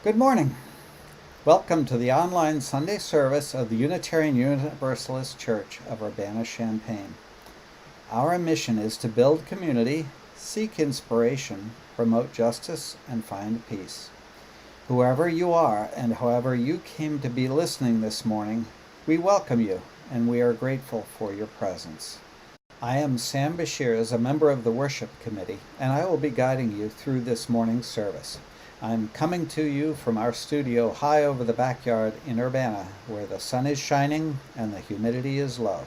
Good morning. Welcome to the online Sunday service of the Unitarian Universalist Church of Urbana-Champaign. Our mission is to build community, seek inspiration, promote justice, and find peace. Whoever you are and however you came to be listening this morning, we welcome you and we are grateful for your presence. I am Sam Bashir, as a member of the worship committee, and I will be guiding you through this morning's service. I'm coming to you from our studio high over the backyard in Urbana, where the sun is shining and the humidity is low.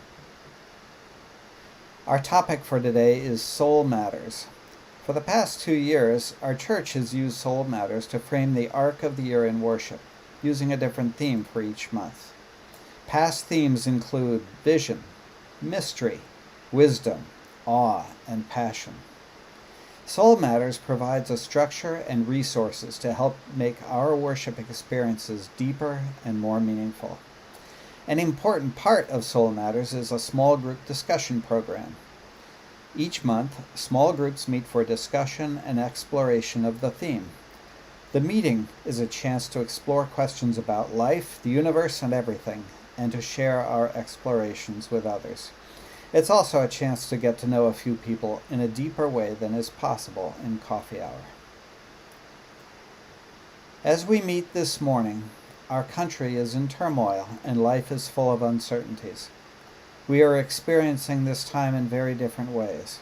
Our topic for today is Soul Matters. For the past 2 years, our church has used Soul Matters to frame the arc of the year in worship, using a different theme for each month. Past themes include vision, mystery, wisdom, awe, and passion. Soul Matters provides a structure and resources to help make our worship experiences deeper and more meaningful. An important part of Soul Matters is a small group discussion program. Each month, small groups meet for discussion and exploration of the theme. The meeting is a chance to explore questions about life, the universe, and everything, and to share our explorations with others. It's also a chance to get to know a few people in a deeper way than is possible in coffee hour. As we meet this morning, our country is in turmoil and life is full of uncertainties. We are experiencing this time in very different ways.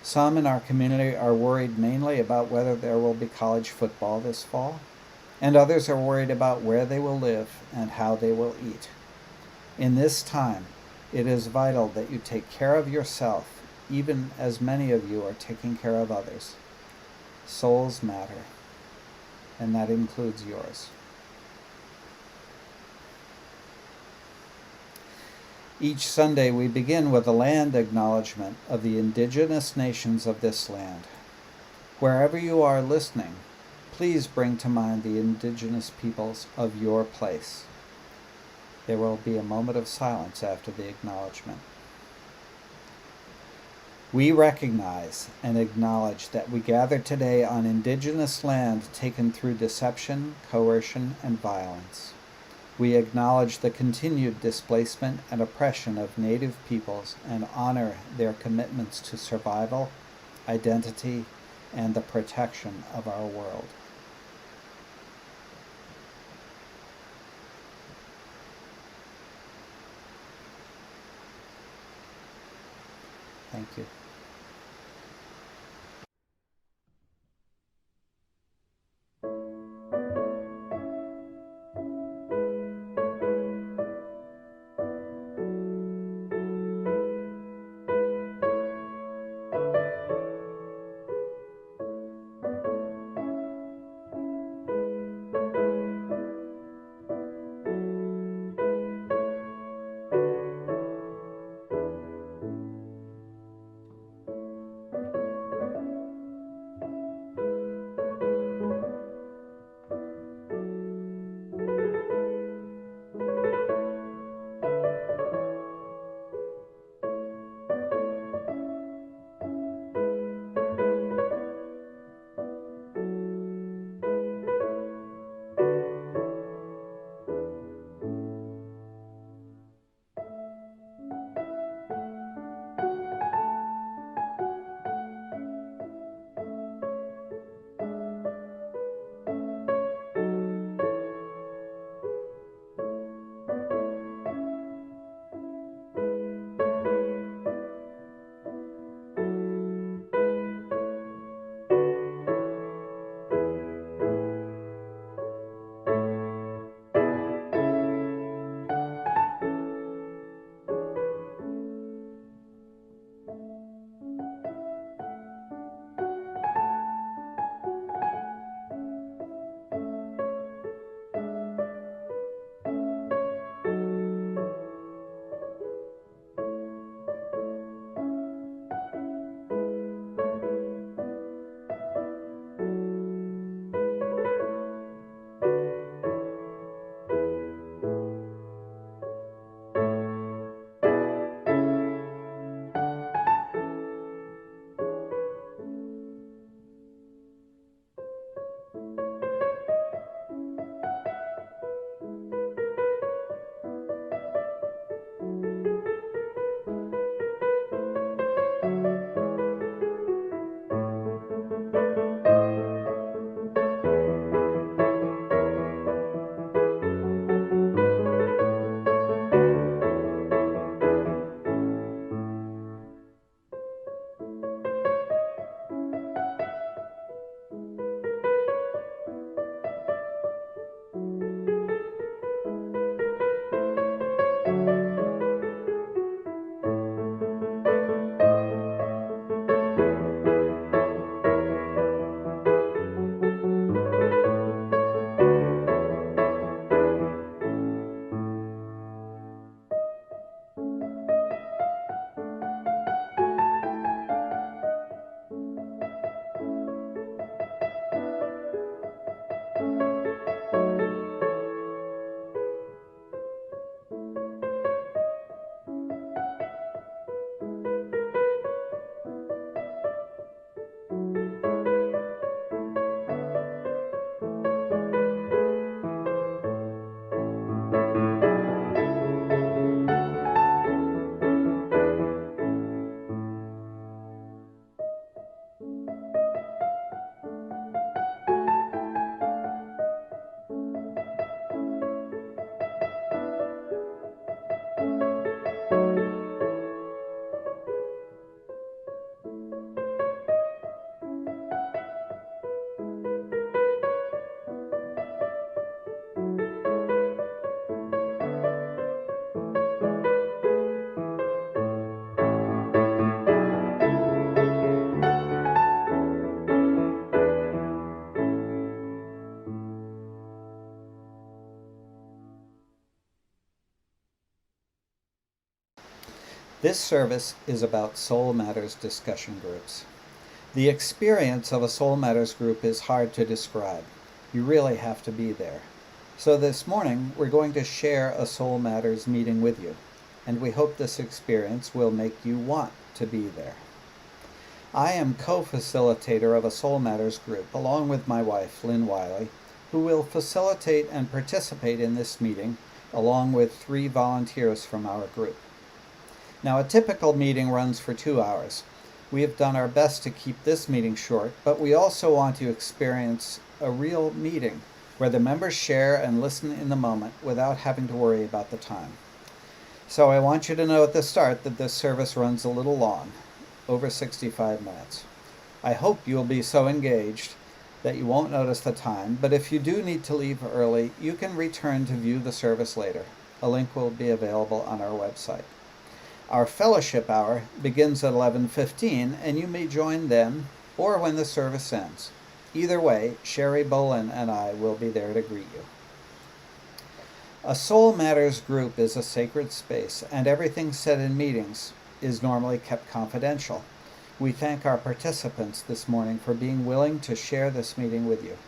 Some in our community are worried mainly about whether there will be college football this fall, and others are worried about where they will live and how they will eat. In this time, it is vital that you take care of yourself, even as many of you are taking care of others. Souls matter, and that includes yours. Each Sunday we begin with a land acknowledgement of the indigenous nations of this land. Wherever you are listening, please bring to mind the indigenous peoples of your place. There will be a moment of silence after the acknowledgement. We recognize and acknowledge that we gather today on indigenous land taken through deception, coercion, and violence. We acknowledge the continued displacement and oppression of Native peoples and honor their commitments to survival, identity, and the protection of our world. Thank you. This service is about Soul Matters discussion groups. The experience of a Soul Matters group is hard to describe. You really have to be there. So this morning, we're going to share a Soul Matters meeting with you, and we hope this experience will make you want to be there. I am co-facilitator of a Soul Matters group, along with my wife, Lynn Wiley, who will facilitate and participate in this meeting, along with 3 volunteers from our group. Now, a typical meeting runs for 2 hours. We have done our best to keep this meeting short, but we also want to experience a real meeting where the members share and listen in the moment without having to worry about the time. So I want you to know at the start that this service runs a little long, over 65 minutes. I hope you'll be so engaged that you won't notice the time, but if you do need to leave early, you can return to view the service later. A link will be available on our website. Our fellowship hour begins at 11:15, and you may join then or when the service ends. Either way, Sherry Bolin and I will be there to greet you. A Soul Matters group is a sacred space, and everything said in meetings is normally kept confidential. We thank our participants this morning for being willing to share this meeting with you.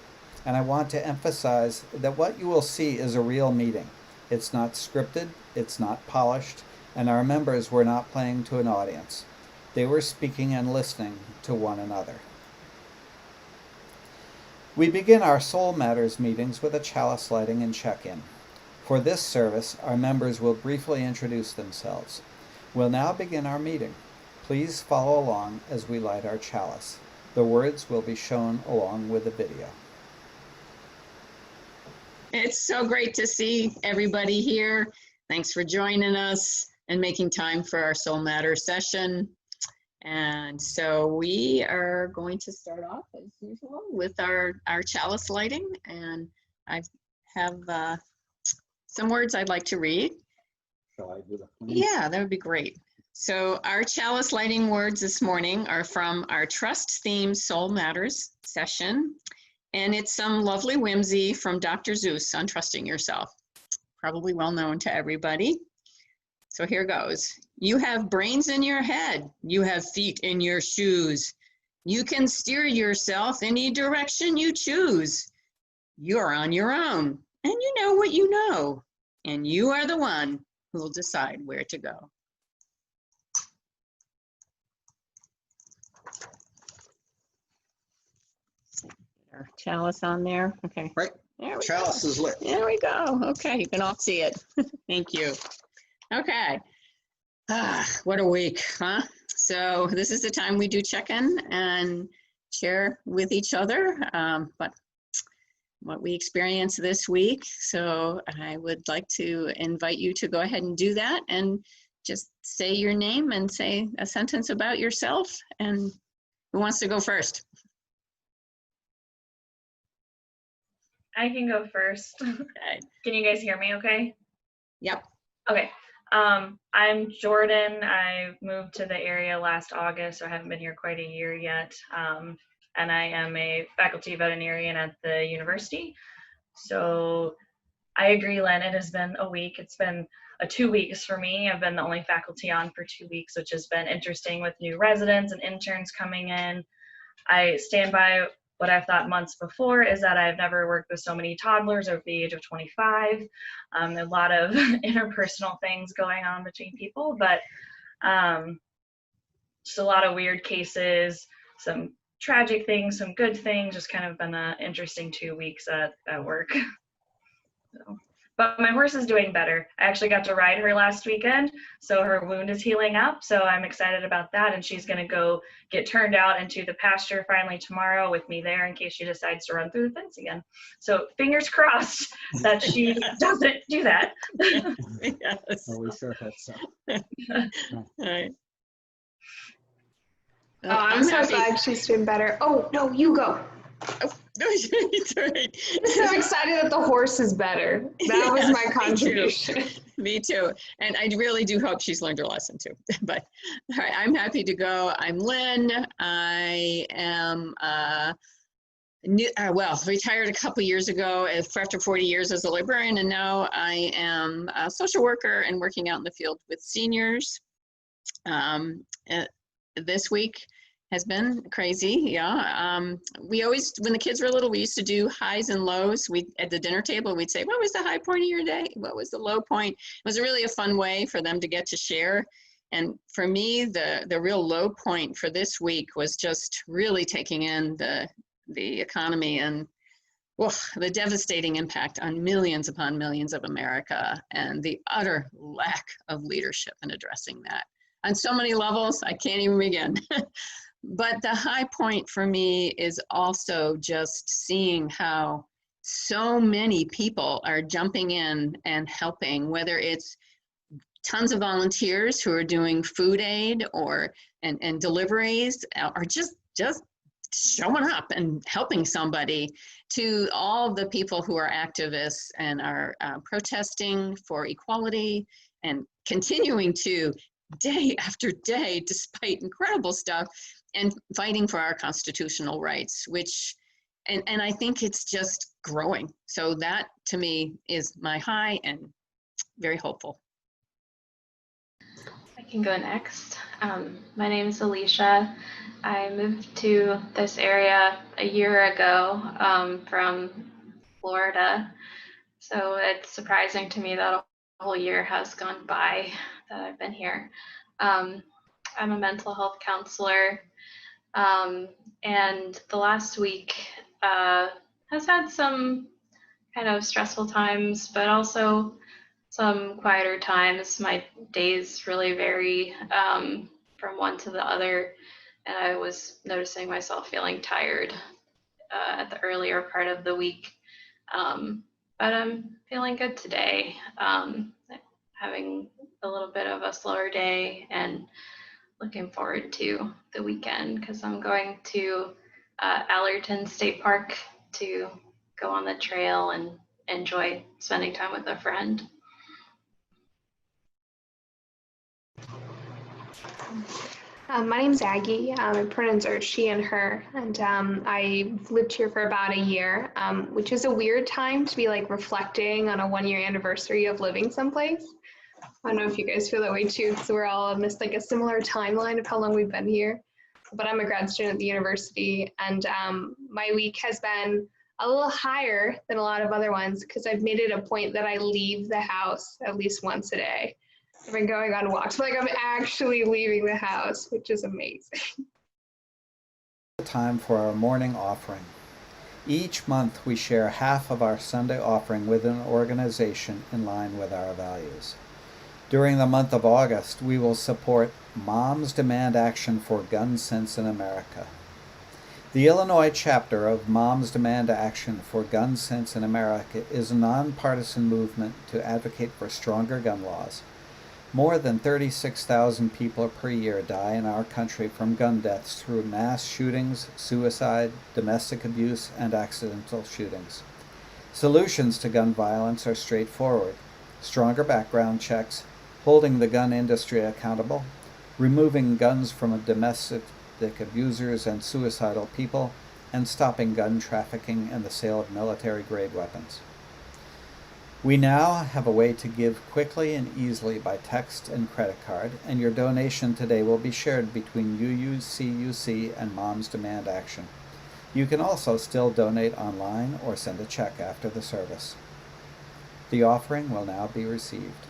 And I want to emphasize that what you will see is a real meeting. It's not scripted, it's not polished, and our members were not playing to an audience. They were speaking and listening to one another. We begin our Soul Matters meetings with a chalice lighting and check-in. For this service, our members will briefly introduce themselves. We'll now begin our meeting. Please follow along as we light our chalice. The words will be shown along with the video. It's so great to see everybody here. Thanks for joining us and making time for our Soul Matters session. And so we are going to start off as usual with our chalice lighting. And I have some words I'd like to read. Shall I do that? Yeah, that would be great. So our chalice lighting words this morning are from our trust themed Soul Matters session. And it's some lovely whimsy from Dr. Seuss on trusting yourself. Probably well known to everybody. So here goes. You have brains in your head. You have feet in your shoes. You can steer yourself any direction you choose. You're on your own, and you know what you know. And you are the one who will decide where to go. Our chalice on there. Okay. Right. There we Chalice go. is lit. There we go. Okay, you can all see it. Thank you. Okay. What a week, huh? So this is the time we do check-in and share with each other but what we experienced this week. So I would like to invite you to go ahead and do that and just say your name and say a sentence about yourself. And who wants to go first? I can go first. Okay. Can you guys hear me okay? Yep. Okay. I'm Jordan. I moved to the area last August, so I haven't been here quite a year yet. And I am a faculty veterinarian at the university. So I agree, Len, it has been a week. It's been 2 weeks for me. I've been the only faculty on for 2 weeks, which has been interesting with new residents and interns coming in. I stand by what I've thought months before is that I've never worked with so many toddlers over the age of 25. A lot of interpersonal things going on between people, but just a lot of weird cases, some tragic things, some good things, just kind of been an interesting 2 weeks at work. So. But my horse is doing better. I actually got to ride her last weekend, so her wound is healing up, so I'm excited about that, and she's going to go get turned out into the pasture finally tomorrow with me there in case she decides to run through the fence again. So fingers crossed that she doesn't do that. Yes. Well, we sure hope so. All right. Oh, I'm so glad she's doing better. Oh, no, you go. Oh, no, it's all right. I'm so excited that the horse is better. That was my contribution. Me too. And I really do hope she's learned her lesson too. But all right, I'm happy to go. I'm Lynn. I am retired a couple years ago after 40 years as a librarian, and now I am a social worker and working out in the field with seniors. This week has been crazy. Yeah. We always, when the kids were little, we used to do highs and lows. We at the dinner table, we'd say, what was the high point of your day? What was the low point? It was really a fun way for them to get to share. And for me, the real low point for this week was just really taking in the economy and the devastating impact on millions upon millions of America and the utter lack of leadership in addressing that. On so many levels, I can't even begin. But the high point for me is also just seeing how so many people are jumping in and helping, whether it's tons of volunteers who are doing food aid and deliveries, or just showing up and helping somebody, to all the people who are activists and are protesting for equality and continuing to day after day, despite incredible stuff, and fighting for our constitutional rights, and I think it's just growing. So that to me is my high and very hopeful. I can go next. My name is Alicia. I moved to this area a year ago from Florida. So it's surprising to me that a whole year has gone by that I've been here. I'm a mental health counselor, and the last week has had some kind of stressful times, but also some quieter times. My days really vary from one to the other, and I was noticing myself feeling tired at the earlier part of the week. But I'm feeling good today, having a little bit of a slower day and looking forward to the weekend because I'm going to Allerton State Park to go on the trail and enjoy spending time with a friend. My name's Aggie. My pronouns are she and her, and I've lived here for about a year, which is a weird time to be like reflecting on a 1-year anniversary of living someplace. I don't know if you guys feel that way too, because we're all on this like a similar timeline of how long we've been here. But I'm a grad student at the university, and my week has been a little higher than a lot of other ones because I've made it a point that I leave the house at least once a day. I've been going on walks, like I'm actually leaving the house, which is amazing. Time for our morning offering. Each month we share half of our Sunday offering with an organization in line with our values. During the month of August, we will support Moms Demand Action for Gun Sense in America. The Illinois chapter of Moms Demand Action for Gun Sense in America is a nonpartisan movement to advocate for stronger gun laws. More than 36,000 people per year die in our country from gun deaths through mass shootings, suicide, domestic abuse, and accidental shootings. Solutions to gun violence are straightforward: stronger background checks, holding the gun industry accountable, removing guns from domestic abusers and suicidal people, and stopping gun trafficking and the sale of military-grade weapons. We now have a way to give quickly and easily by text and credit card, and your donation today will be shared between UUCUC and Moms Demand Action. You can also still donate online or send a check after the service. The offering will now be received.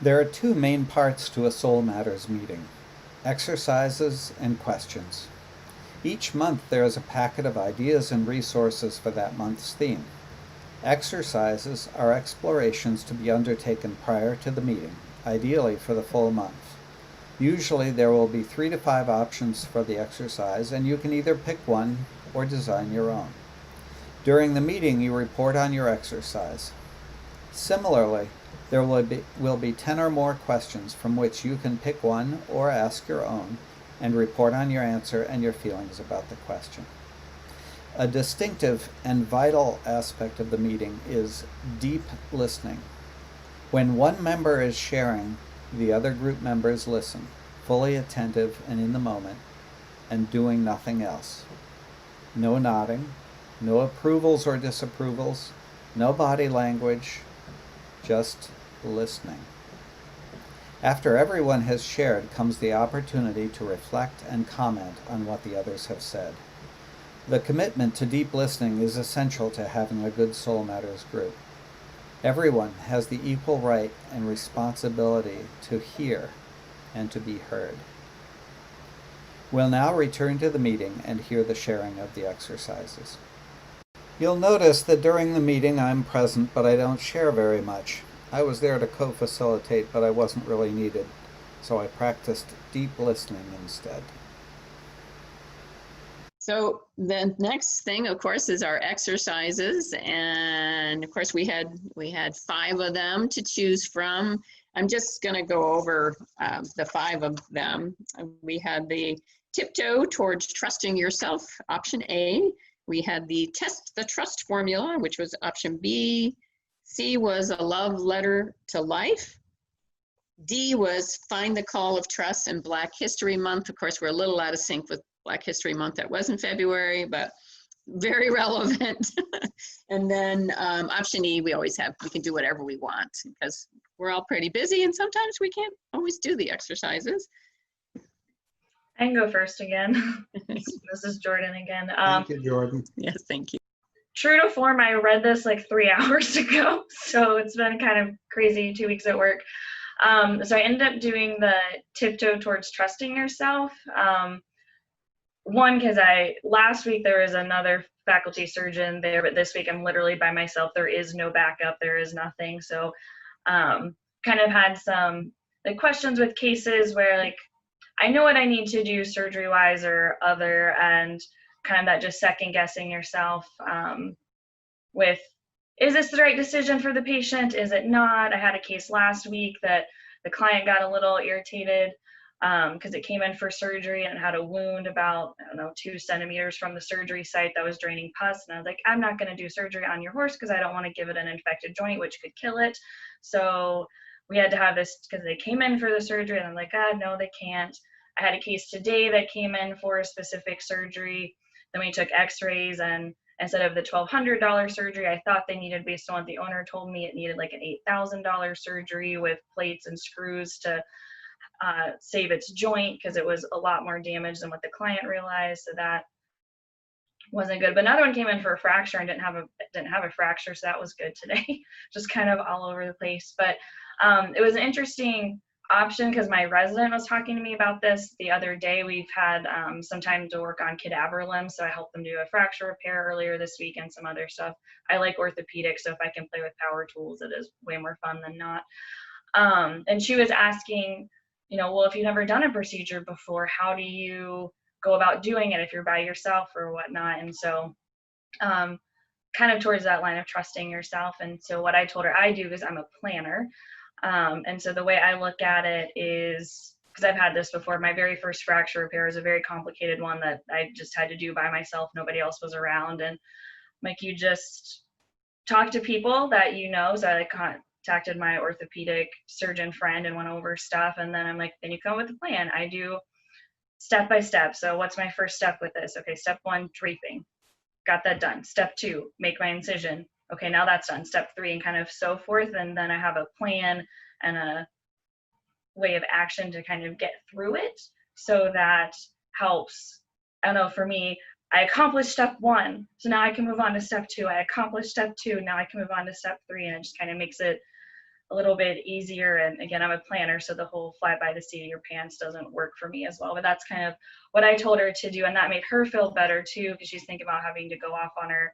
There are two main parts to a Soul Matters meeting: exercises and questions. Each month there is a packet of ideas and resources for that month's theme. Exercises are explorations to be undertaken prior to the meeting, ideally for the full month. Usually there will be 3 to 5 options for the exercise, and you can either pick one or design your own. During the meeting, you report on your exercise. Similarly, there will be 10 or more questions from which you can pick one or ask your own and report on your answer and your feelings about the question. A distinctive and vital aspect of the meeting is deep listening. When one member is sharing, the other group members listen, fully attentive and in the moment, and doing nothing else. No nodding, no approvals or disapprovals, no body language, just listening. After everyone has shared comes the opportunity to reflect and comment on what the others have said. The commitment to deep listening is essential to having a good Soul Matters group. Everyone has the equal right and responsibility to hear and to be heard. We'll now return to the meeting and hear the sharing of the exercises. You'll notice that during the meeting I'm present, but I don't share very much. I was there to co-facilitate, but I wasn't really needed, so I practiced deep listening instead. So the next thing, of course, is our exercises, and of course we had 5 of them to choose from. I'm just going to go over the 5 of them. We had the tiptoe towards trusting yourself, option A. We had the test the trust formula, which was option B. C was a love letter to life. D was find the call of trust in Black History Month. Of course, we're a little out of sync with Black History Month. That was in February, but very relevant. And then option E, we can do whatever we want because we're all pretty busy and sometimes we can't always do the exercises. I can go first again. This is Jordan again. Thank you, Jordan. Yes, thank you. True to form, I read this like 3 hours ago, so it's been kind of crazy 2 weeks at work. So I ended up doing the tiptoe towards trusting yourself. One, because last week there was another faculty surgeon there, but this week I'm literally by myself. There is no backup, there is nothing. So kind of had some like questions with cases where like I know what I need to do surgery wise or other, and kind of that just second guessing yourself with, is this the right decision for the patient? Is it not? I had a case last week that the client got a little irritated because it came in for surgery and it had a wound about, 2 centimeters from the surgery site that was draining pus. And I was like, I'm not going to do surgery on your horse because I don't want to give it an infected joint, which could kill it. So we had to have this because they came in for the surgery and I'm like, no, they can't. I had a case today that came in for a specific surgery. Then we took x-rays, and instead of the $1,200 surgery I thought they needed, based on what the owner told me, it needed like an $8,000 surgery with plates and screws to save its joint because it was a lot more damage than what the client realized. So that wasn't good. But another one came in for a fracture and didn't have a fracture, so that was good today. Just kind of all over the place. But it was an interesting option because my resident was talking to me about this the other day. We've had some time to work on cadaver limbs, so I helped them do a fracture repair earlier this week and some other stuff. I like orthopedics, so if I can play with power tools, it is way more fun than not. And she was asking, well, if you've never done a procedure before, how do you go about doing it if you're by yourself or whatnot? And so kind of towards that line of trusting yourself. And so what I told her I do is I'm a planner. And so the way I look at it is, because I've had this before, my very first fracture repair is a very complicated one that I just had to do by myself. Nobody else was around. And like, you just talk to people that so I contacted my orthopedic surgeon friend and went over stuff. And then I'm like, then you come with a plan. I do step by step. So what's my first step with this? Okay, step 1, draping. Got that done. Step 2, make my incision. Okay, now that's done. Step 3, and kind of so forth. And then I have a plan and a way of action to kind of get through it. So that helps. I don't know, for me, I accomplished step 1. So now I can move on to step 2. I accomplished step 2. Now I can move on to step 3. And it just kind of makes it a little bit easier. And again, I'm a planner, so the whole fly by the seat of your pants doesn't work for me as well. But that's kind of what I told her to do, and that made her feel better too, because she's thinking about having to go off on her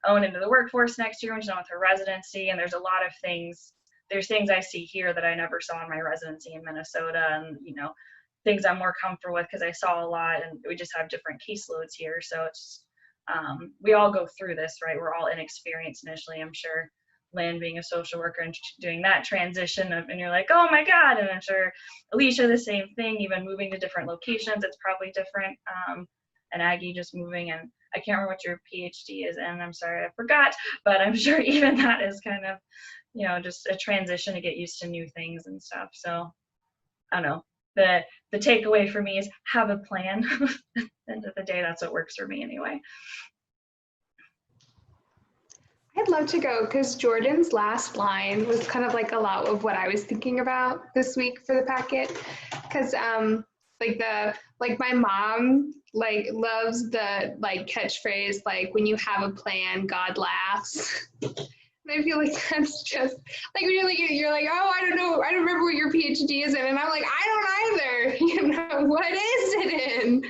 own into the workforce next year when she's done with her residency. And there's a lot of things. There's things I see here that I never saw in my residency in Minnesota, and things I'm more comfortable with because I saw a lot, and we just have different caseloads here. So it's we all go through this, right? We're all inexperienced initially. I'm sure Lynn being a social worker and doing that transition and you're like, oh my God. And I'm sure Alicia, the same thing, even moving to different locations, it's probably different. And Aggie just moving, and I can't remember what your PhD is in. I'm sorry, I forgot, but I'm sure even that is kind of, just a transition to get used to new things and stuff. So I don't know. The takeaway for me is have a plan. At the end of the day, that's what works for me anyway. I'd love to go because Jordan's last line was kind of like a lot of what I was thinking about this week for the packet. Because my mom loves the catchphrase when you have a plan, God laughs. And I feel like that's just when you're like, oh, I don't know, I don't remember what your PhD is in, and I'm like, I don't either. What is it in?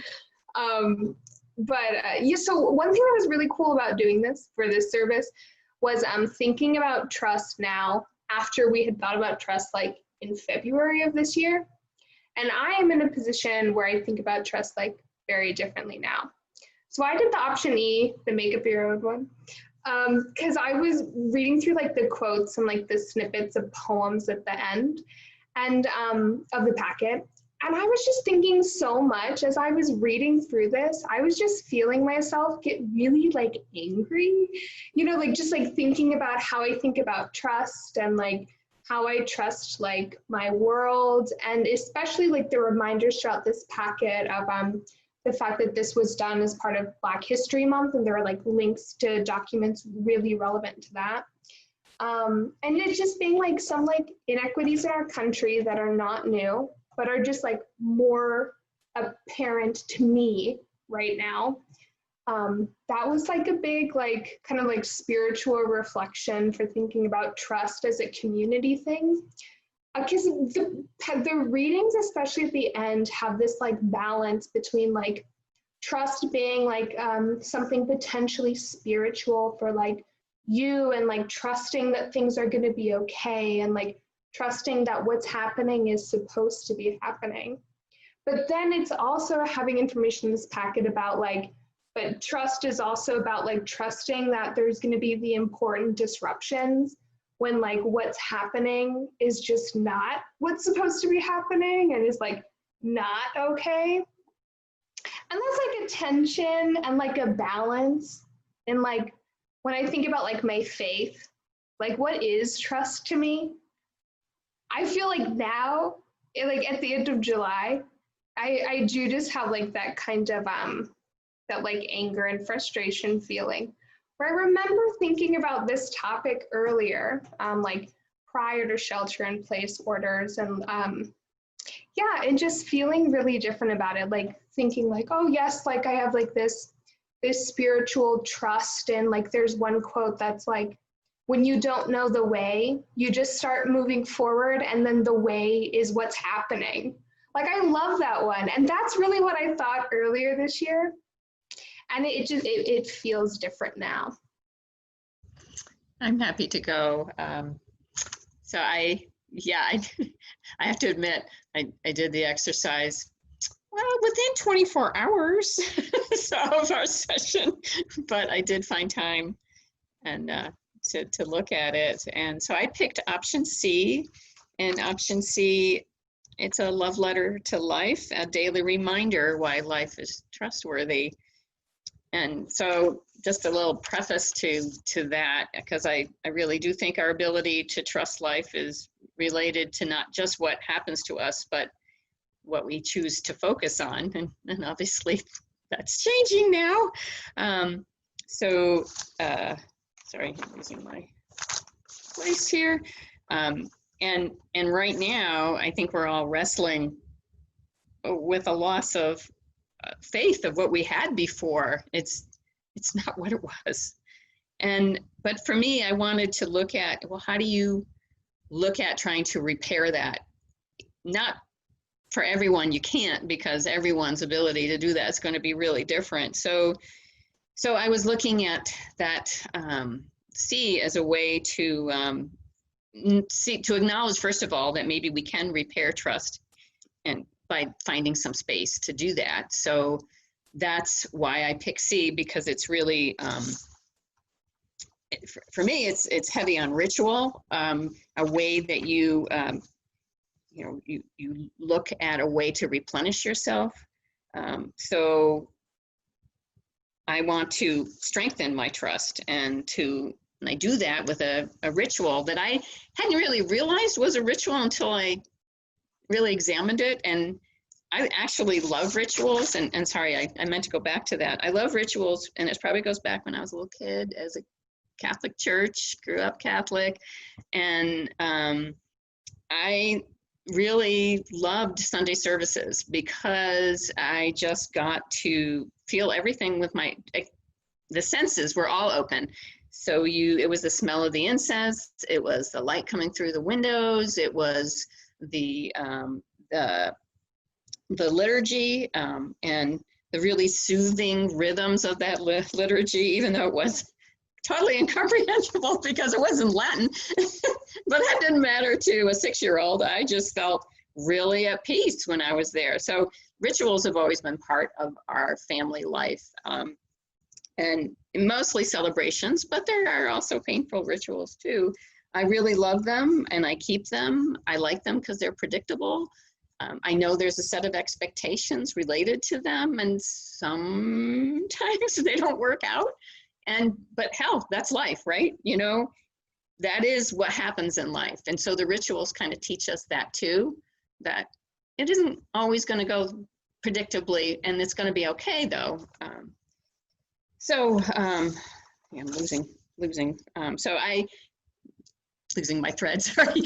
So one thing that was really cool about doing this for this service was thinking about trust now after we had thought about trust in February of this year. And I am in a position where I think about trust very differently now. So I did the option E, the make up your own one, because I was reading through the quotes and the snippets of poems at the end and of the packet. And I was just thinking so much as I was reading through this, I was just feeling myself get really angry, just thinking about how I think about trust and how I trust my world, and especially the reminders throughout this packet of the fact that this was done as part of Black History Month, and there are links to documents really relevant to that. And it's just being some inequities in our country that are not new, but are just more apparent to me right now. That was a big kind of spiritual reflection for thinking about trust as a community thing. Because the readings, especially at the end, have this balance between trust being something potentially spiritual for you, and trusting that things are going to be okay, and trusting that what's happening is supposed to be happening. But then it's also having information in this packet about but trust is also about trusting that there's going to be the important disruptions when what's happening is just not what's supposed to be happening and is not okay. And that's a tension and a balance. And when I think about my faith, what is trust to me? I feel now, at the end of July, I do just have that kind of that anger and frustration feeling, where I remember thinking about this topic earlier, prior to shelter in place orders, and and just feeling really different about it, thinking oh yes, I have this spiritual trust, and there's one quote that's when you don't know the way, you just start moving forward, and then the way is what's happening. I love that one, and that's really what I thought earlier this year. And it feels different now. I'm happy to go. So I have to admit, I did the exercise within 24 hours of our session, but I did find time and to look at it. And so I picked option C, and option C, it's a love letter to life, a daily reminder why life is trustworthy. And so just a little preface to that, because I really do think our ability to trust life is related to not just what happens to us, but what we choose to focus on. And obviously that's changing now. Sorry, I'm losing my place here. And right now, I think we're all wrestling with a loss of faith of what we had before. It's not what it was. But for me, I wanted to look at, well, how do you look at trying to repair that. Not for everyone, you can't, because everyone's ability to do that is going to be really different. So I was looking at that C as a way to to acknowledge, first of all, that maybe we can repair trust, and by finding some space to do that. So that's why I pick C, because it's really, for me, it's heavy on ritual, a way that you look at a way to replenish yourself. So I want to strengthen my trust, and I do that with a ritual that I hadn't really realized was a ritual until I really examined it. And I actually love rituals, and sorry, I meant to go back to that. I love rituals, and it probably goes back when I was a little kid, as a Catholic church, grew up Catholic, and I really loved Sunday services because I just got to feel everything with the senses were all open. So it was the smell of the incense, it was the light coming through the windows, it was the liturgy, and the really soothing rhythms of that liturgy, even though it was totally incomprehensible because it was in Latin. But that didn't matter to a 6-year-old. I just felt really at peace when I was there. So rituals have always been part of our family life, and mostly celebrations, but there are also painful rituals too. I really love them, and I keep them. I like them because they're predictable. I know there's a set of expectations related to them, and sometimes they don't work out. But hell, that's life, right? That is what happens in life. And so the rituals kind of teach us that too, that it isn't always going to go predictably, and it's going to be okay though. I'm losing. Losing my thread, sorry.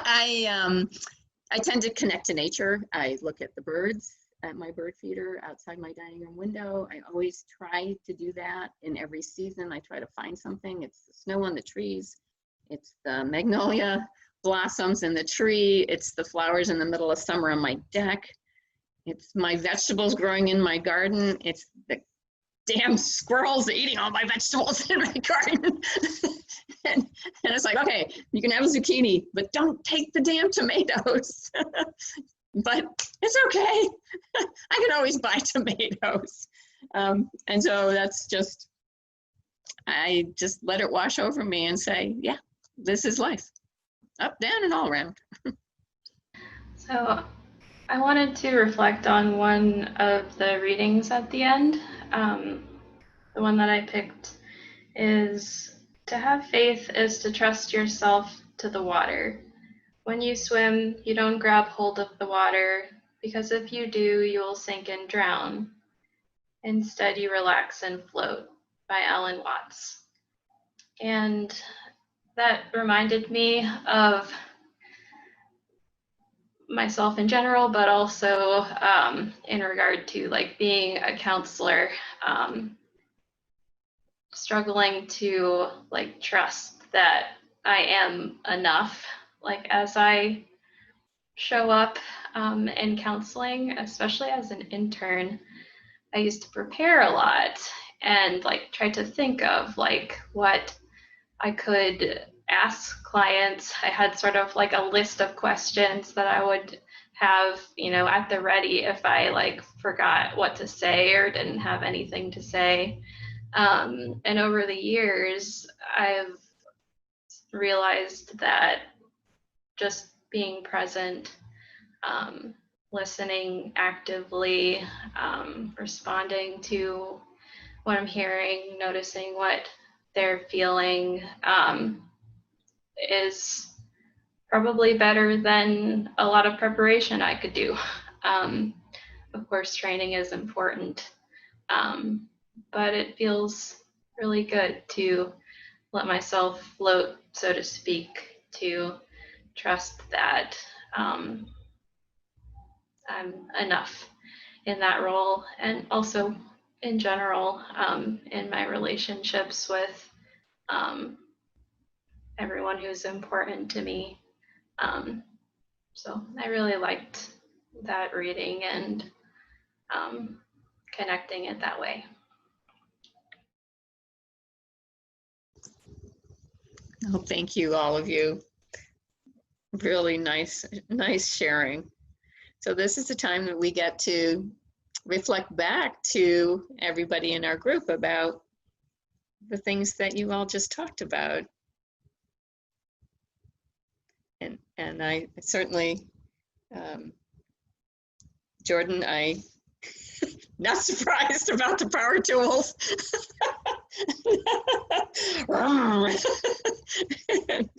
I tend to connect to nature. I look at the birds at my bird feeder outside my dining room window. I always try to do that in every season. I try to find something. It's the snow on the trees. It's the magnolia blossoms in the tree. It's the flowers in the middle of summer on my deck. It's my vegetables growing in my garden. It's the damn squirrels eating all my vegetables in my garden. and it's like, okay, you can have a zucchini, but don't take the damn tomatoes. But it's okay. I can always buy tomatoes. And so I just let it wash over me and say, yeah, this is life, up, down, and all around. So I wanted to reflect on one of the readings at the end. The one that I picked is, to have faith is to trust yourself to the water. When you swim, you don't grab hold of the water, because if you do, you will sink and drown. Instead, you relax and float, by Alan Watts. And that reminded me of myself in general, but also in regard to being a counselor, struggling to trust that I am enough. As I show up in counseling, especially as an intern, I used to prepare a lot and try to think of what I could ask clients. I had sort of a list of questions that I would have, at the ready if I forgot what to say or didn't have anything to say. And over the years, I've realized that just being present, listening actively, responding to what I'm hearing, noticing what they're feeling, is probably better than a lot of preparation I could do. Of course, training is important, but it feels really good to let myself float, so to speak, to trust that I'm enough in that role, and also in general in my relationships with everyone who's important to me. So I really liked that reading and connecting it that way. Oh, thank you, all of you. Really nice sharing. So this is the time that we get to reflect back to everybody in our group about the things that you all just talked about. And I certainly, Jordan, not surprised about the power tools. And,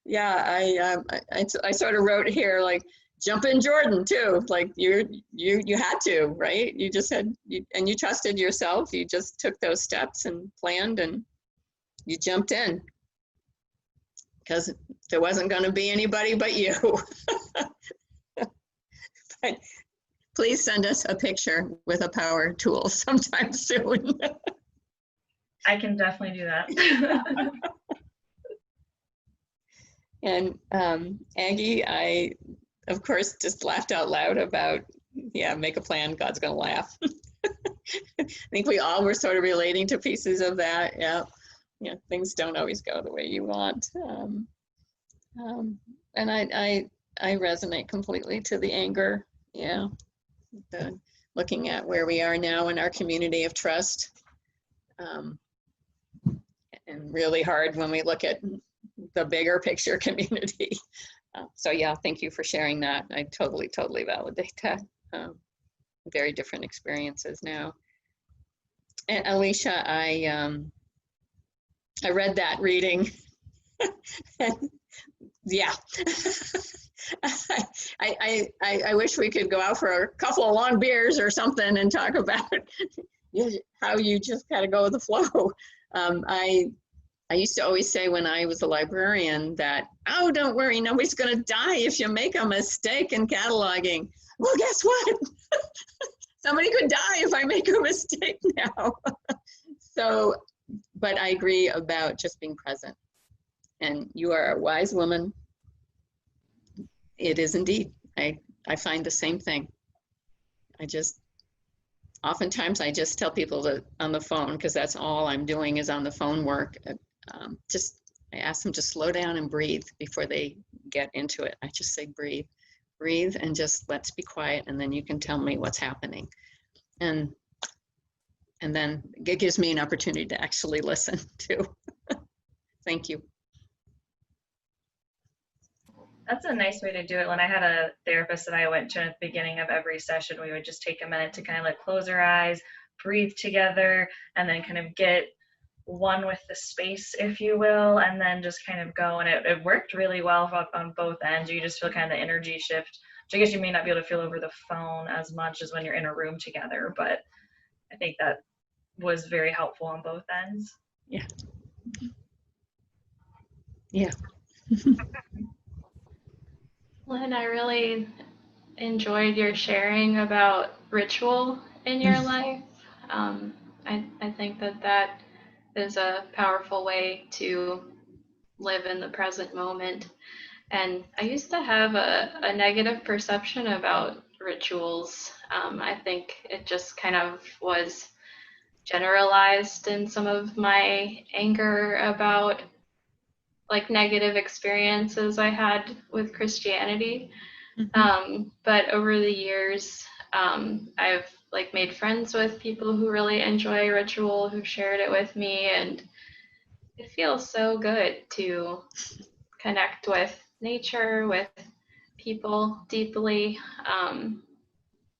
yeah, I sort of wrote here like, jump in, Jordan, too. Like you had to, right? You just had, and you trusted yourself. You just took those steps and planned, and you jumped in because there wasn't going to be anybody but you. But please send us a picture with a power tool sometime soon. I can definitely do that. And Aggie, I, of course, just laughed out loud about, yeah, make a plan, God's going to laugh. I think we all were sort of relating to pieces of that. Yeah, things don't always go the way you want. And I resonate completely to the anger. Yeah, looking at where we are now in our community of trust. And really hard when we look at the bigger picture community. So yeah, thank you for sharing that. I totally validate that. Very different experiences now. And Alicia, I read that reading. Yeah. I wish we could go out for a couple of long beers or something and talk about how you just gotta go with the flow. I used to always say when I was a librarian that, oh, don't worry, nobody's going to die if you make a mistake in cataloging. Well, guess what? Somebody could die if I make a mistake now. So, but I agree about just being present. And you are a wise woman. It is indeed. I find the same thing. Oftentimes I just tell people that on the phone, because that's all I'm doing is on the phone work. I ask them to slow down and breathe before they get into it. I just say, breathe, and just let's be quiet, and then you can tell me what's happening. And then it gives me an opportunity to actually listen too. Thank you. That's a nice way to do it. When I had a therapist that I went to at the beginning of every session, we would just take a minute to kind of like close our eyes, breathe together, and then kind of get one with the space, if you will, and then just kind of go. And it worked really well on both ends. You just feel kind of the energy shift, which I guess you may not be able to feel over the phone as much as when you're in a room together, but I think that was very helpful on both ends. Yeah. Yeah. Lynn, I really enjoyed your sharing about ritual in your life. I think that is a powerful way to live in the present moment. And I used to have a negative perception about rituals. I think it just kind of was generalized in some of my anger about like negative experiences I had with Christianity. But over the years, I've like made friends with people who really enjoy ritual, who shared it with me, and it feels so good to connect with nature, with people deeply.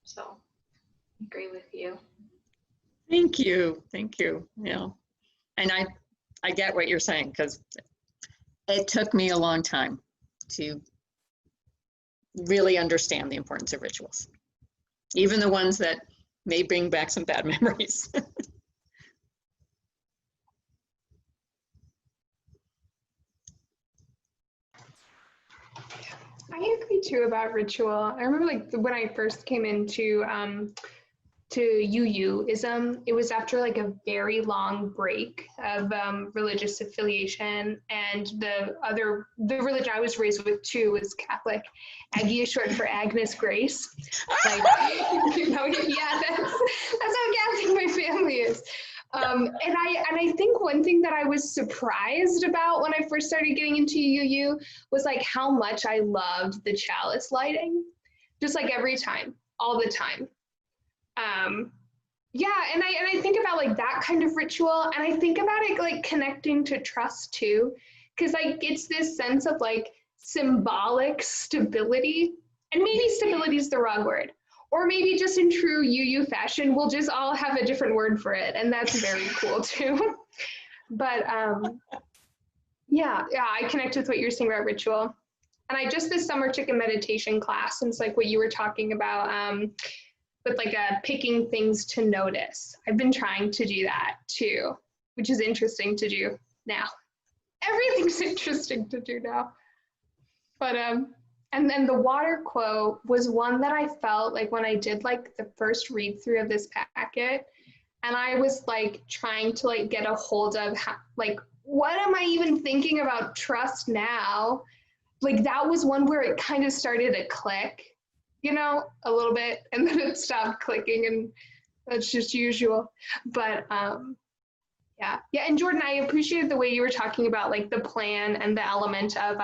So I agree with you. Thank you. Yeah. And I get what you're saying, because it took me a long time to really understand the importance of rituals, even the ones that may bring back some bad memories. I agree too about ritual. I remember like when I first came into to UUism. It was after like a very long break of religious affiliation, and the religion I was raised with too was Catholic. Aggie is short for Agnes Grace. Like, yeah, that's how Catholic my family is. And I think one thing that I was surprised about when I first started getting into UU was like how much I loved the chalice lighting, just like every time, all the time. Yeah, and I think about like that kind of ritual, and I think about it like connecting to trust too, because like it's this sense of like symbolic stability, and maybe stability is the wrong word, or maybe just in true UU fashion, we'll just all have a different word for it, and that's very cool too. But yeah, I connect with what you're saying about ritual, and I just this summer took a meditation class, and it's like what you were talking about. With like picking things to notice. I've been trying to do that too, which is interesting to do now. Everything's interesting to do now. But and then the water quote was one that I felt like when I did like the first read through of this packet, and I was like trying to like get a hold of how, like, what am I even thinking about trust now? Like that was one where it kind of started to click, you know, a little bit, and then it stopped clicking, and that's just usual. But yeah, and Jordan, I appreciated the way you were talking about like the plan and the element of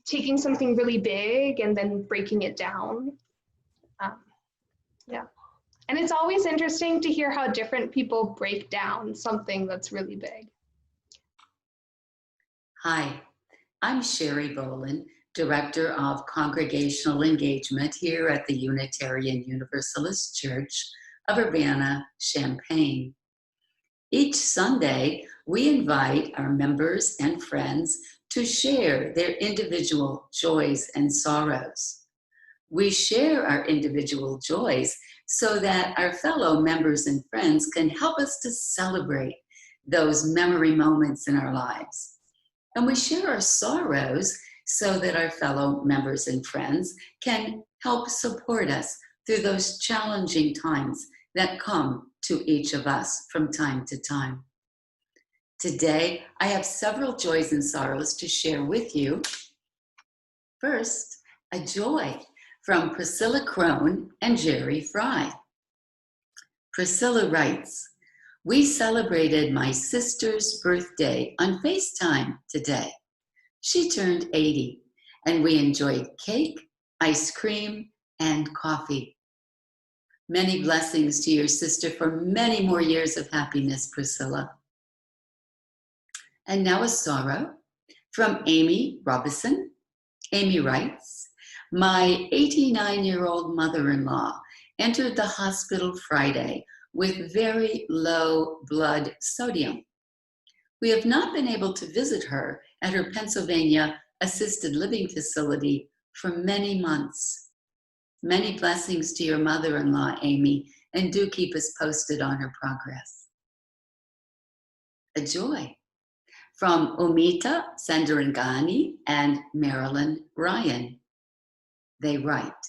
taking something really big and then breaking it down. Yeah, and it's always interesting to hear how different people break down something that's really big. Hi, I'm Sherry Bolin, Director of Congregational Engagement here at the Unitarian Universalist Church of Urbana-Champaign. Each Sunday, we invite our members and friends to share their individual joys and sorrows. We share our individual joys so that our fellow members and friends can help us to celebrate those memory moments in our lives. And we share our sorrows so that our fellow members and friends can help support us through those challenging times that come to each of us from time to time. Today, I have several joys and sorrows to share with you. First, a joy from Priscilla Crone and Jerry Fry. Priscilla writes, "We celebrated my sister's birthday on FaceTime today. She turned 80, and we enjoyed cake, ice cream, and coffee. Many blessings to your sister for many more years of happiness, Priscilla." And now a sorrow from Amy Robison. Amy writes, "My 89-year-old mother-in-law entered the hospital Friday with very low blood sodium. We have not been able to visit her at her Pennsylvania assisted living facility for many months. Many blessings to your mother-in-law, Amy, and do keep us posted on her progress." A joy from Umita Sandarangani and Marilyn Ryan. They write,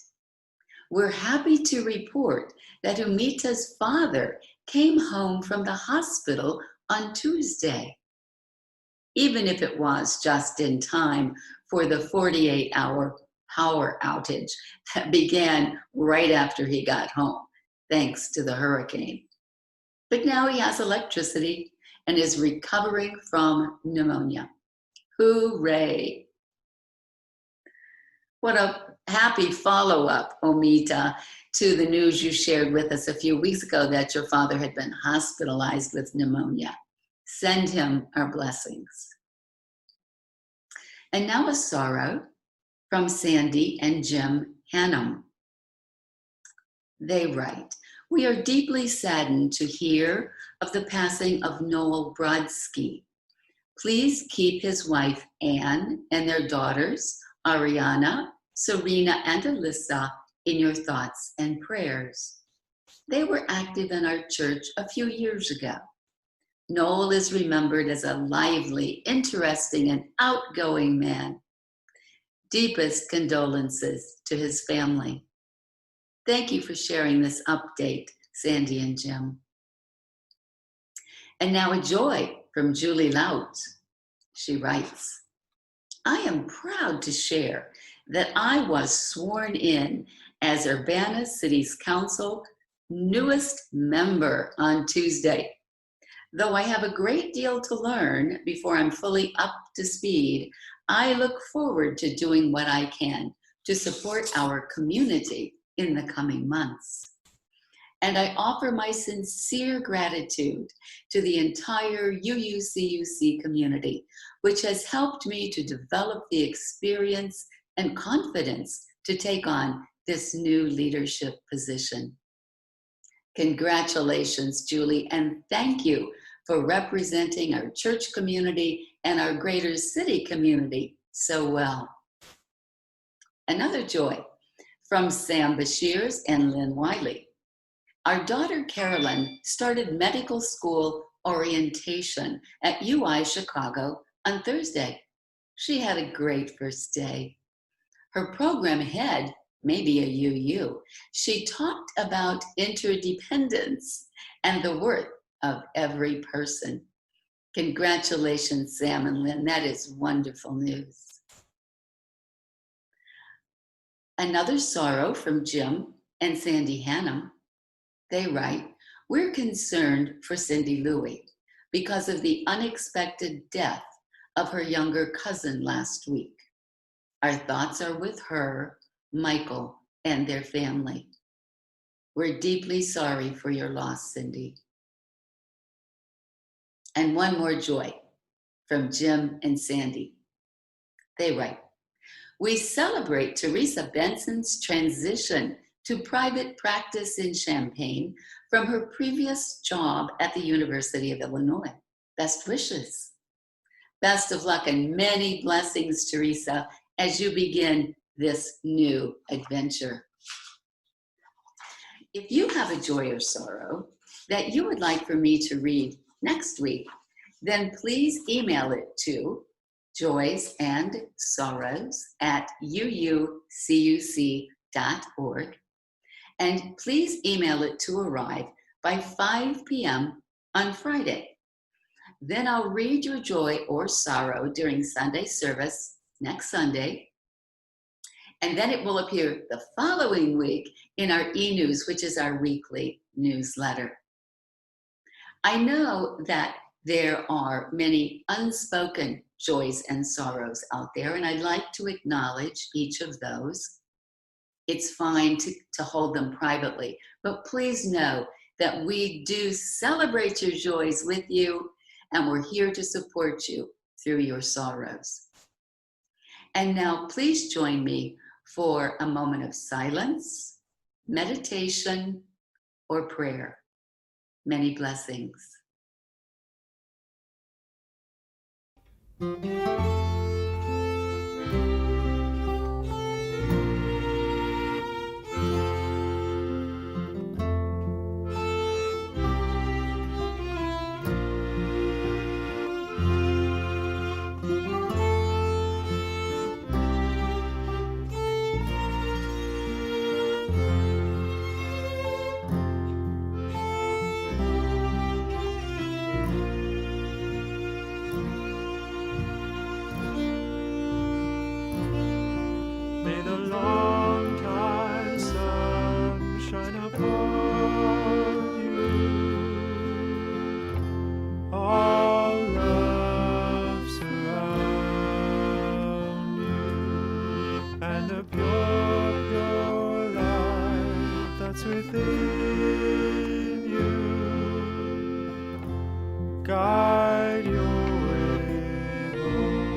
"We're happy to report that Umita's father came home from the hospital on Tuesday, even if it was just in time for the 48-hour power outage that began right after he got home, thanks to the hurricane. But now he has electricity and is recovering from pneumonia. Hooray!" What a happy follow-up, Omita, to the news you shared with us a few weeks ago that your father had been hospitalized with pneumonia. Send him our blessings. And now a sorrow from Sandy and Jim Hannum. They write, "We are deeply saddened to hear of the passing of Noel Brodsky. Please keep his wife Anne and their daughters, Ariana, Serena, and Alyssa, in your thoughts and prayers. They were active in our church a few years ago. Noel is remembered as a lively, interesting, and outgoing man. Deepest condolences to his family." Thank you for sharing this update, Sandy and Jim. And now a joy from Julie Lout. She writes, I am proud to share that I was sworn in as Urbana City's Council newest member on Tuesday. Though I have a great deal to learn before I'm fully up to speed, I look forward to doing what I can to support our community in the coming months. And I offer my sincere gratitude to the entire UUCUC community, which has helped me to develop the experience and confidence to take on this new leadership position. Congratulations, Julie, and thank you for representing our church community and our greater city community so well. Another joy from Sam Bashirs and Lynn Wiley. Our daughter Carolyn started medical school orientation at UI Chicago on Thursday. She had a great first day. Her program head, maybe a UU, she talked about interdependence and the worth of every person. Congratulations, Sam and Lynn. That is wonderful news. Another sorrow from Jim and Sandy Hannum. They write, we're concerned for Cindy Louie because of the unexpected death of her younger cousin last week. Our thoughts are with her, Michael, and their family. We're deeply sorry for your loss, Cindy. And one more joy from Jim and Sandy. They write, we celebrate Teresa Benson's transition to private practice in Champaign from her previous job at the University of Illinois. Best wishes. Best of luck and many blessings, Teresa, as you begin this new adventure. If you have a joy or sorrow that you would like for me to read next week, then please email it to joysandsorrows@uucuc.org. And please email it to arrive by 5 p.m. on Friday. Then I'll read your joy or sorrow during Sunday service next Sunday. And then it will appear the following week in our e-news, which is our weekly newsletter. I know that there are many unspoken joys and sorrows out there, and I'd like to acknowledge each of those. It's fine to hold them privately, but please know that we do celebrate your joys with you, and we're here to support you through your sorrows. And now please join me for a moment of silence, meditation, or prayer. Many blessings. May the long time sun shine upon you. All love surround you, and the pure light that's within you guide your way home.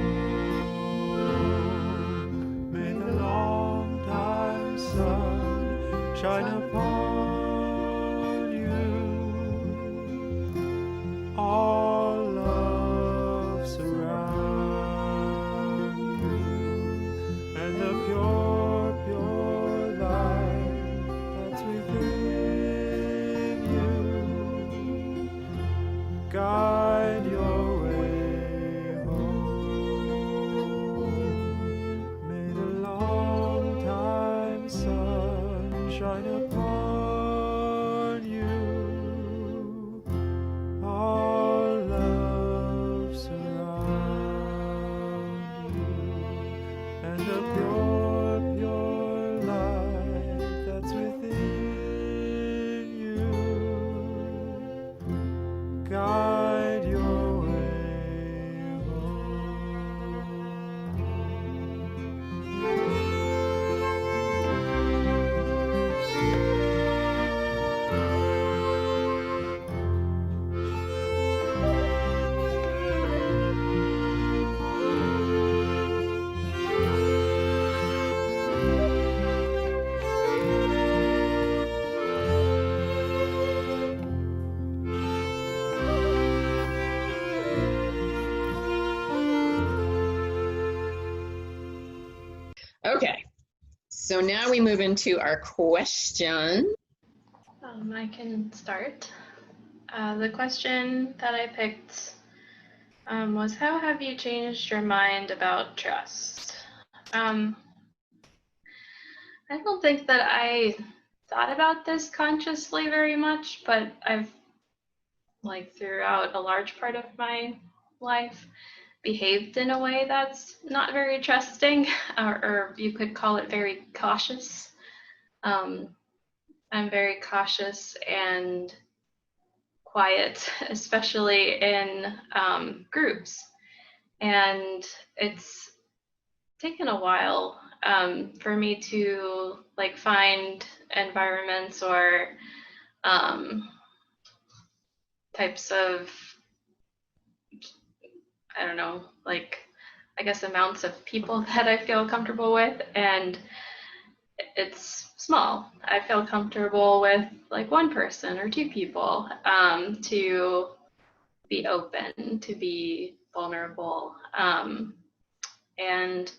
May the long time sun shine upon you. All love surround you, and the pure light that's within you guide your way home. May the long time sun shine upon So now we move into our question. I can start. The question that I picked was, how have you changed your mind about trust? I don't think that I thought about this consciously very much, but I've, like, throughout a large part of my life, behaved in a way that's not very trusting, or you could call it very cautious. I'm very cautious and quiet, especially in groups. And it's taken a while for me to like find environments or types of, I don't know, like, I guess amounts of people that I feel comfortable with. And it's small. I feel comfortable with like one person or two people to be open, to be vulnerable. And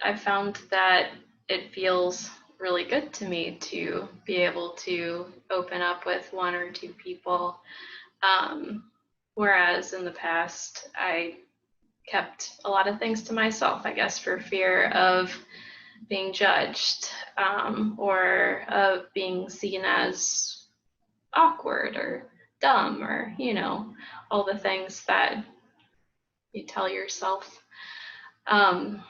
I found that it feels really good to me to be able to open up with one or two people. Whereas in the past, I kept a lot of things to myself, I guess, for fear of being judged, or of being seen as awkward or dumb, or, you know, all the things that you tell yourself. But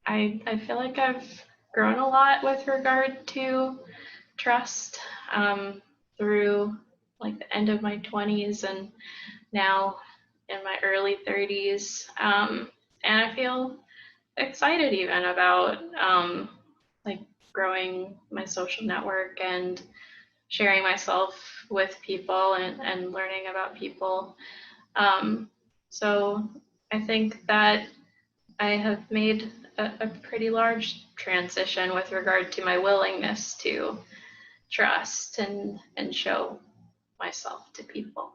I feel like I've grown a lot with regard to trust through like the end of my 20s and now in my early 30s. And I feel excited even about like growing my social network and sharing myself with people and learning about people. So I think that I have made a pretty large transition with regard to my willingness to trust and show myself to people.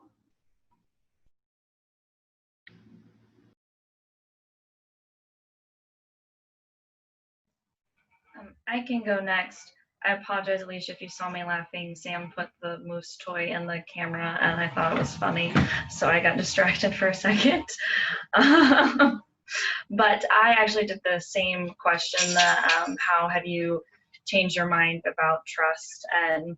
I can go next. I apologize, Alicia, if you saw me laughing. Sam put the moose toy in the camera and I thought it was funny, so I got distracted for a second. But I actually did the same question, how have you changed your mind about trust? And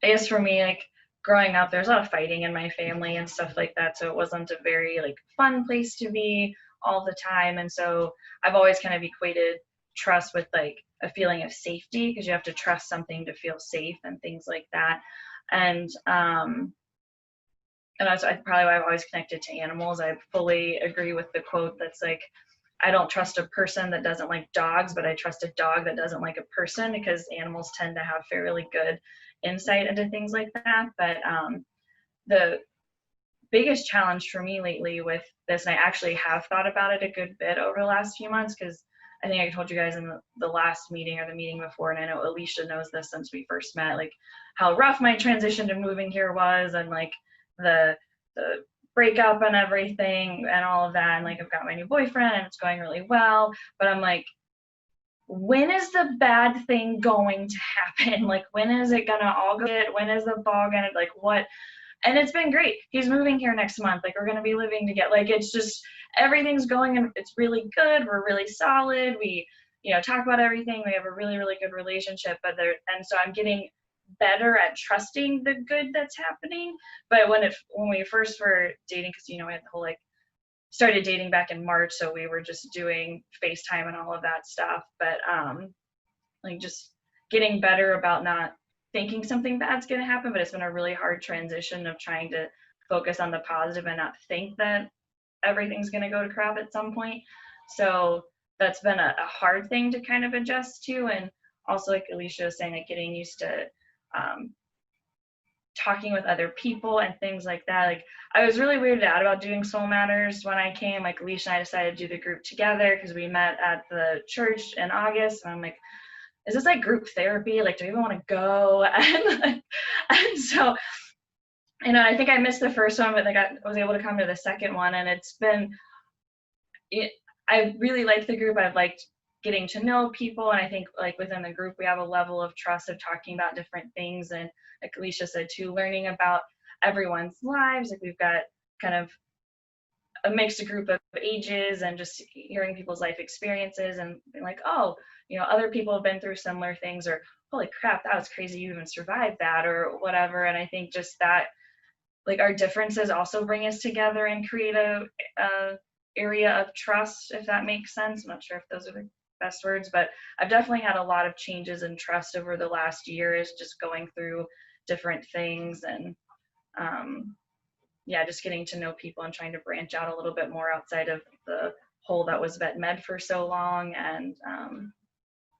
I guess for me, like growing up, there's a lot of fighting in my family and stuff like that, so it wasn't a very like fun place to be all the time. And so I've always kind of equated trust with like a feeling of safety, because you have to trust something to feel safe and things like that. And that's probably why I've always connected to animals. I fully agree with the quote that's like, I don't trust a person that doesn't like dogs, but I trust a dog that doesn't like a person, because animals tend to have fairly good insight into things like that. But the biggest challenge for me lately with this, and I actually have thought about it a good bit over the last few months, because I think I told you guys in the last meeting or the meeting before, and I know Alicia knows this since we first met, like how rough my transition to moving here was, and like the breakup and everything and all of that. And like I've got my new boyfriend and it's going really well, but I'm like, when is the bad thing going to happen? Like, when is it gonna all go? When is the ball gonna, like, what? And it's been great. He's moving here next month. Like, we're gonna be living together. Like, it's just, everything's going and it's really good. We're really solid. We, talk about everything. We have a really, really good relationship. And so I'm getting better at trusting the good that's happening. But when we first were dating, because we had the whole started dating back in March, so we were just doing FaceTime and all of that stuff. But just getting better about not thinking something bad's gonna happen. But it's been a really hard transition of trying to focus on the positive and not think that everything's gonna go to crap at some point. So that's been a hard thing to kind of adjust to. And also, like Alicia was saying, like getting used to talking with other people and things like that. Like, I was really weirded out about doing Soul Matters when I came. Like, Alicia and I decided to do the group together because we met at the church in August, and I'm like, is this like group therapy? Like, do we even want to go? And so, I think I missed the first one, but like I was able to come to the second one, and it's been I really liked the group. I've liked getting to know people, and I think like within the group we have a level of trust of talking about different things, and like Alicia said too, learning about everyone's lives. Like we've got kind of a mixed group of ages, and just hearing people's life experiences and being like, oh, you know, other people have been through similar things, or holy crap, that was crazy you even survived that, or whatever. And I think just that, like, our differences also bring us together and create a area of trust, if that makes sense. I'm not sure if those are the best words, but I've definitely had a lot of changes in trust over the last years, just going through different things, and yeah, just getting to know people and trying to branch out a little bit more outside of the hole that was vet med for so long. And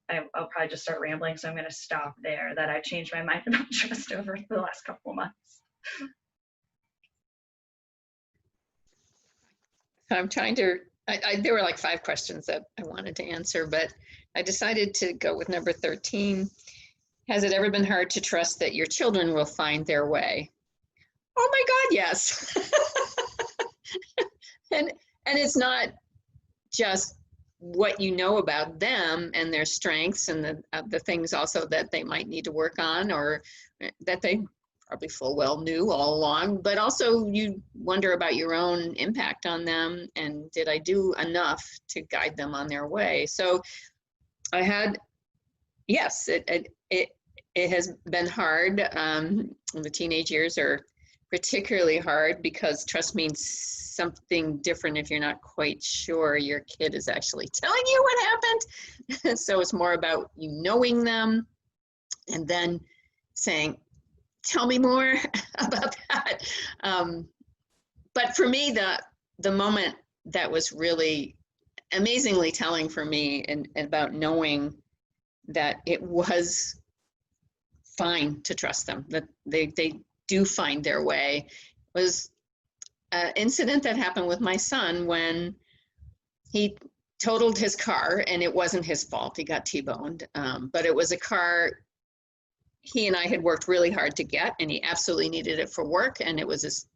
I'll probably just start rambling, so I'm going to stop there. That I've changed my mind about trust over the last couple of months. I'm trying to, there were like 5 questions that I wanted to answer, but I decided to go with number 13. Has it ever been hard to trust that your children will find their way? Oh my God, yes. and it's not just what you know about them and their strengths and the things also that they might need to work on, or that they probably full well knew all along, but also you wonder about your own impact on them, and did I do enough to guide them on their way? So I had, yes, it has been hard. The teenage years are particularly hard because trust means something different if you're not quite sure your kid is actually telling you what happened. So it's more about you knowing them and then saying, tell me more about that. But for me, the moment that was really amazingly telling for me and about knowing that it was fine to trust them, that they do find their way, was an incident that happened with my son when he totaled his car, and it wasn't his fault. He got T-boned, but it was a car he and I had worked really hard to get, and he absolutely needed it for work, and it was his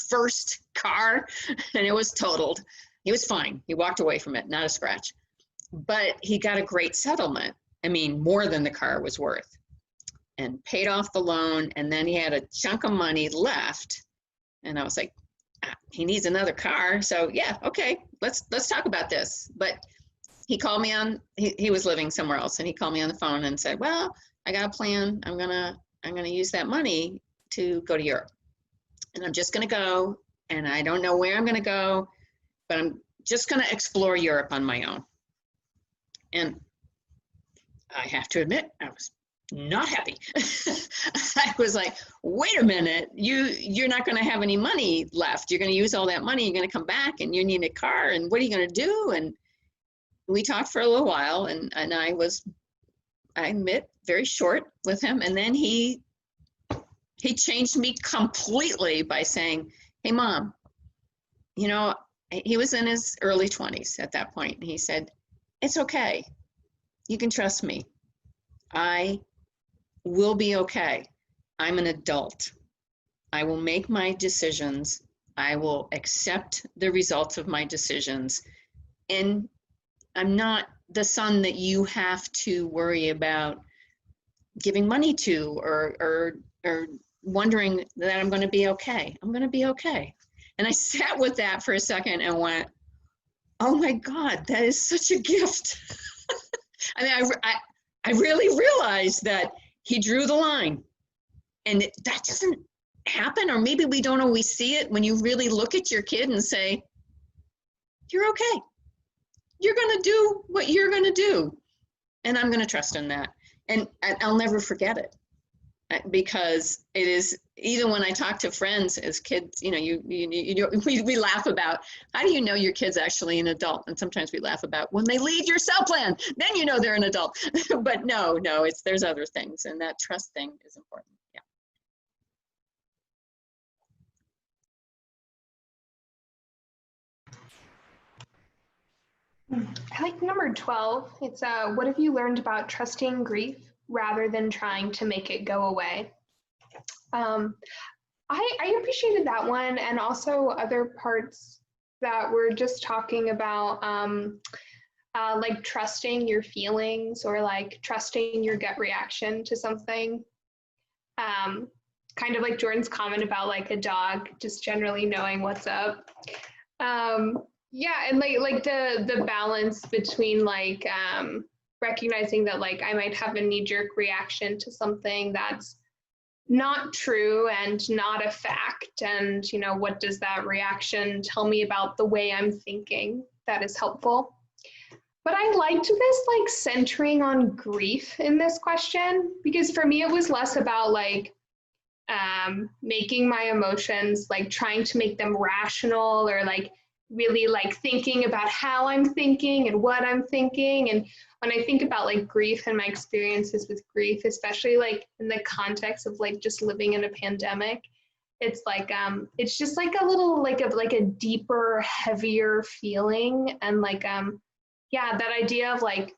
first car, and it was totaled. He was fine. He walked away from it, not a scratch. But he got a great settlement. I mean, more than the car was worth, and paid off the loan, and then he had a chunk of money left. And I was like, he needs another car. So yeah, okay, let's talk about this. But he called me on, he was living somewhere else, and he called me on the phone and said, well, I got a plan. I'm gonna use that money to go to Europe. And I'm just gonna go, and I don't know where I'm gonna go, but I'm just gonna explore Europe on my own. And I have to admit, I was not happy. I was like, wait a minute, you're not going to have any money left. You're going to use all that money. You're going to come back and you need a car, and what are you going to do? And we talked for a little while, and I admit, very short with him. And then he changed me completely by saying, hey Mom, you know, he was in his early 20s at that point. And he said, it's okay. You can trust me. I will be okay. I'm an adult. I will make my decisions. I will accept the results of my decisions. And I'm not the son that you have to worry about giving money to, or wondering that I'm going to be okay. I'm going to be okay. And I sat with that for a second and went, oh my God, that is such a gift. I mean, I really realized that he drew the line, and that doesn't happen, or maybe we don't always see it when you really look at your kid and say, you're okay. You're going to do what you're going to do. And I'm going to trust in that. And I'll never forget it, because it is, even when I talk to friends as kids, you know, we laugh about, how do you know your kid's actually an adult? And sometimes we laugh about, when they lead your cell plan, then you know they're an adult. But no, there's other things, and that trust thing is important. Yeah. I like number 12. It's what have you learned about trusting grief rather than trying to make it go away? I appreciated that one, and also other parts that we're just talking about like trusting your feelings or like trusting your gut reaction to something. Kind of like Jordan's comment about like a dog just generally knowing what's up. Yeah, and like the balance between like recognizing that like I might have a knee-jerk reaction to something that's not true and not a fact, and you know, what does that reaction tell me about the way I'm thinking that is helpful. But I liked this like centering on grief in this question, because for me it was less about like making my emotions, like trying to make them rational or like really like thinking about how I'm thinking and what I'm thinking. And when I think about like grief and my experiences with grief, especially like in the context of like just living in a pandemic, it's like it's just like a little like a deeper, heavier feeling. And like yeah, that idea of like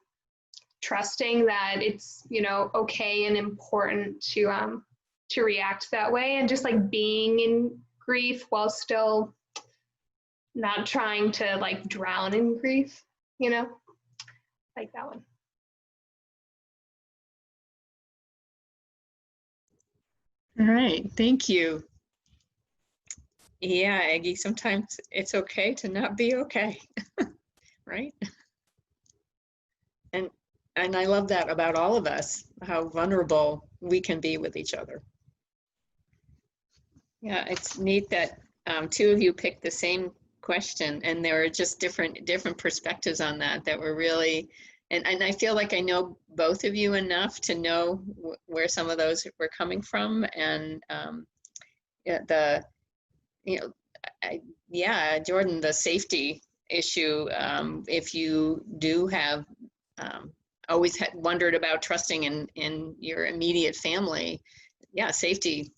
trusting that it's, you know, okay and important to react that way, and just like being in grief while still not trying to like drown in grief, you know, like that one. All right, thank you. Yeah, Aggie, sometimes it's okay to not be okay, right? And I love that about all of us, how vulnerable we can be with each other. Yeah, it's neat that two of you picked the same question, and there are just different perspectives on that were really, and I feel like I know both of you enough to know where some of those were coming from. And yeah, yeah, Jordan, the safety issue, if you do have always wondered about trusting in your immediate family, yeah, safety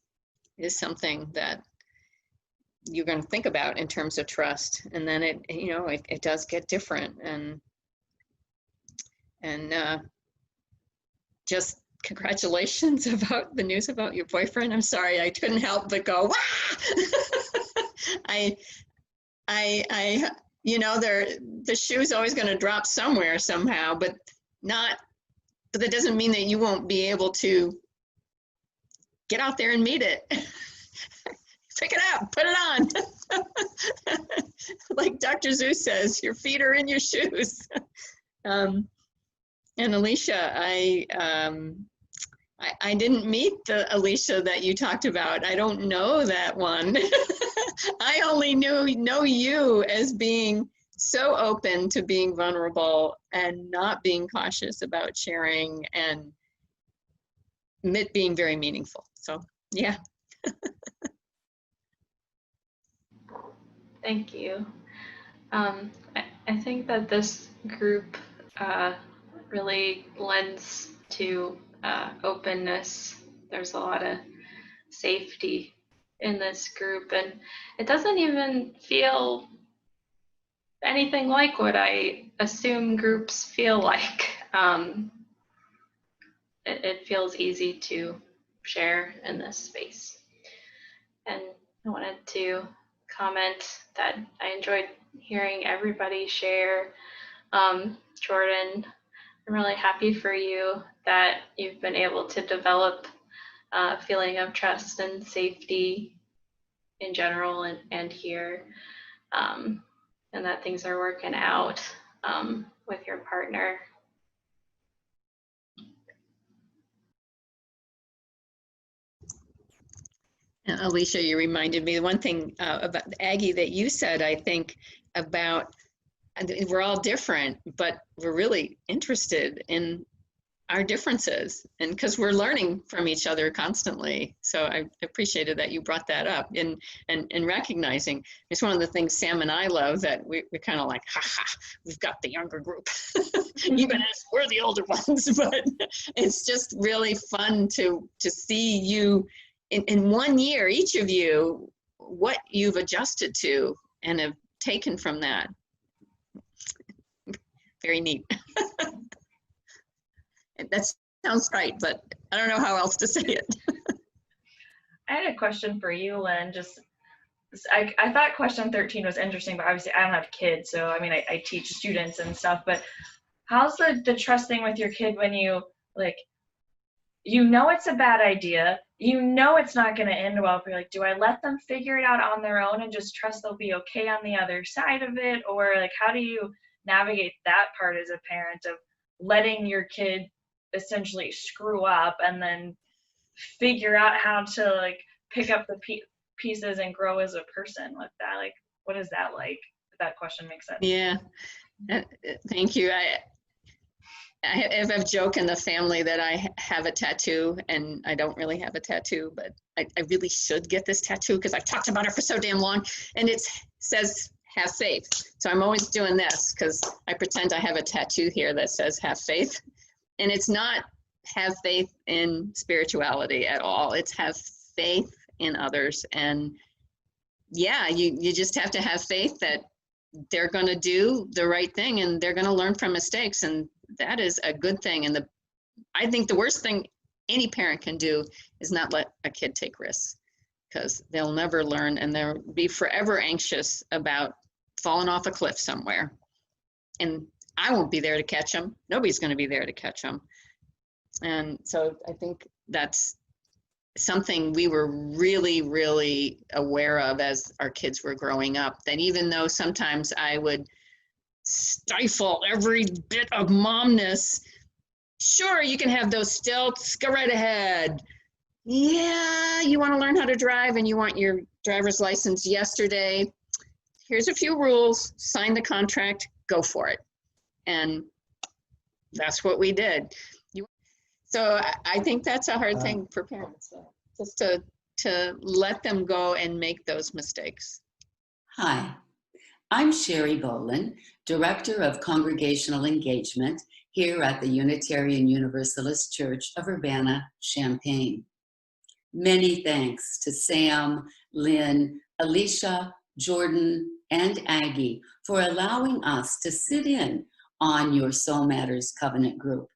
is something that you're going to think about in terms of trust. And then it does get different. And just congratulations about the news about your boyfriend. I'm sorry, I couldn't help but go, wah! I you know, the shoe's always going to drop somewhere somehow, but that doesn't mean that you won't be able to get out there and meet it. Pick it up, put it on. Like Dr. Zeus says, your feet are in your shoes. And Alicia, I didn't meet the Alicia that you talked about. I don't know that one. I only know you as being so open to being vulnerable and not being cautious about sharing, and it being very meaningful. So yeah. Thank you. I think that this group really lends to openness. There's a lot of safety in this group, and it doesn't even feel anything like what I assume groups feel like. It feels easy to share in this space. And I wanted to comment that I enjoyed hearing everybody share. Jordan, I'm really happy for you that you've been able to develop a feeling of trust and safety in general and here, and that things are working out with your partner. Alicia, you reminded me one thing about Aggie that you said, I think, about we're all different, but we're really interested in our differences, and because we're learning from each other constantly. So I appreciated that you brought that up, and recognizing it's one of the things Sam and I love, that we're kind of like, we've got the younger group, even as we're the older ones. But it's just really fun to see you in 1 year, each of you, what you've adjusted to and have taken from that. Very neat. That sounds right, but I don't know how else to say it. I had a question for you, Lynn. Just I thought question 13 was interesting, but obviously I don't have kids, so I mean I teach students and stuff, but how's the trusting with your kid when you like it's a bad idea, it's not going to end well, but you're like, do I let them figure it out on their own and just trust they'll be okay on the other side of it? Or like, how do you navigate that part as a parent of letting your kid essentially screw up and then figure out how to like pick up the pieces and grow as a person with that? Like, what is that like? If that question makes sense. Yeah, thank you. I have a joke in the family that I have a tattoo, and I don't really have a tattoo, but I really should get this tattoo because I've talked about it for so damn long, and it says have faith. So I'm always doing this because I pretend I have a tattoo here that says have faith, and it's not have faith in spirituality at all. It's have faith in others. And yeah, you just have to have faith that they're going to do the right thing and they're going to learn from mistakes. And that is a good thing. And I think the worst thing any parent can do is not let a kid take risks, because they'll never learn and they'll be forever anxious about falling off a cliff somewhere. And I won't be there to catch them. Nobody's going to be there to catch them. And so I think that's something we were really, really aware of as our kids were growing up, that even though sometimes I would stifle every bit of momness, sure, you can have those stilts, go right ahead. Yeah, you want to learn how to drive and you want your driver's license yesterday. Here's a few rules, sign the contract, go for it. And that's what we did. So I think that's a hard thing for parents, just to let them go and make those mistakes. Hi, I'm Sherry Bolin, Director of Congregational Engagement here at the Unitarian Universalist Church of Urbana-Champaign. Many thanks to Sam, Lynn, Alicia, Jordan, and Aggie for allowing us to sit in on your Soul Matters Covenant group.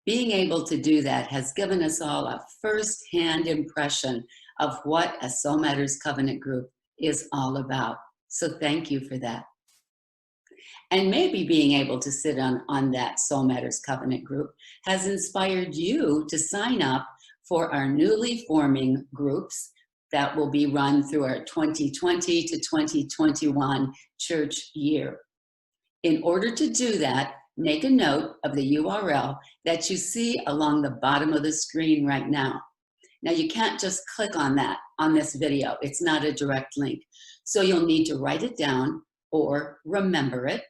Being able to do that has given us all a first-hand impression of what a Soul Matters Covenant group is all about. So thank you for that. And maybe being able to sit on that Soul Matters Covenant group has inspired you to sign up for our newly forming groups that will be run through our 2020 to 2021 church year. In order to do that, make a note of the URL that you see along the bottom of the screen right now. Now, you can't just click on that on this video. It's not a direct link. So you'll need to write it down or remember it.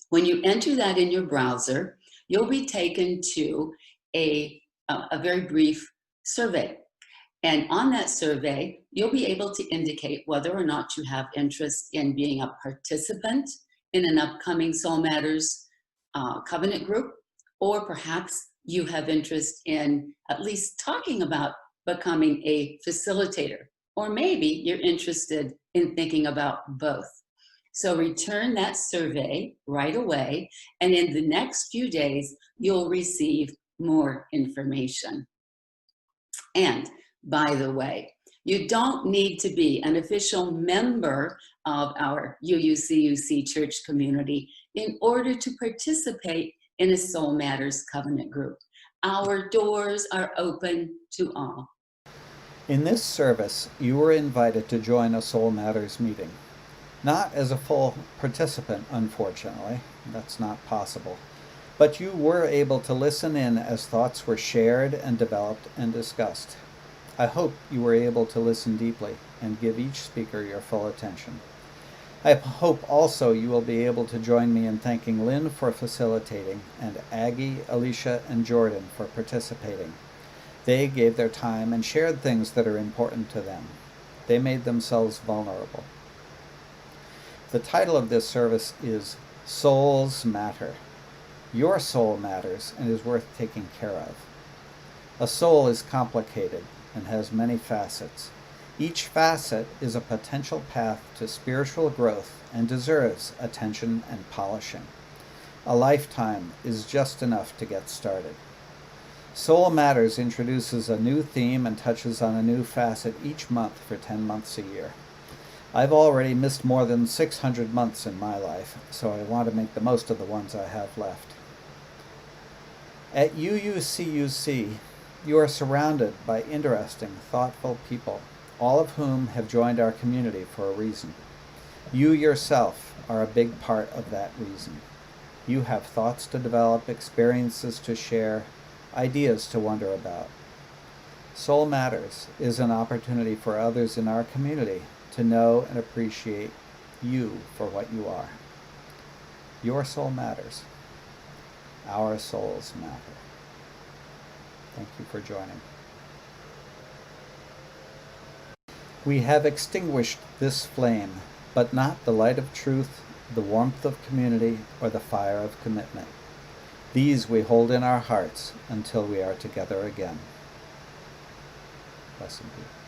When you enter that in your browser, you'll be taken to a very brief survey. And on that survey, you'll be able to indicate whether or not you have interest in being a participant in an upcoming Soul Matters Covenant group, or perhaps you have interest in at least talking about becoming a facilitator, or maybe you're interested in thinking about both. So return that survey right away, and in the next few days, you'll receive more information. And by the way, you don't need to be an official member of our UUCUC church community in order to participate in a Soul Matters Covenant group. Our doors are open to all. In this service, you were invited to join a Soul Matters meeting. Not as a full participant, unfortunately. That's not possible. But you were able to listen in as thoughts were shared and developed and discussed. I hope you were able to listen deeply and give each speaker your full attention. I hope also you will be able to join me in thanking Lynn for facilitating and Aggie, Alicia, and Jordan for participating. They gave their time and shared things that are important to them. They made themselves vulnerable. The title of this service is Souls Matter. Your soul matters and is worth taking care of. A soul is complicated and has many facets. Each facet is a potential path to spiritual growth and deserves attention and polishing. A lifetime is just enough to get started. Soul Matters introduces a new theme and touches on a new facet each month for 10 months a year. I've already missed more than 600 months in my life, so I want to make the most of the ones I have left. At UUCUC, you are surrounded by interesting, thoughtful people, all of whom have joined our community for a reason. You yourself are a big part of that reason. You have thoughts to develop, experiences to share, ideas to wonder about. Soul Matters is an opportunity for others in our community to know and appreciate you for what you are. Your soul matters. Our souls matter. Thank you for joining. We have extinguished this flame, but not the light of truth, the warmth of community, or the fire of commitment. These we hold in our hearts until we are together again. Blessed be.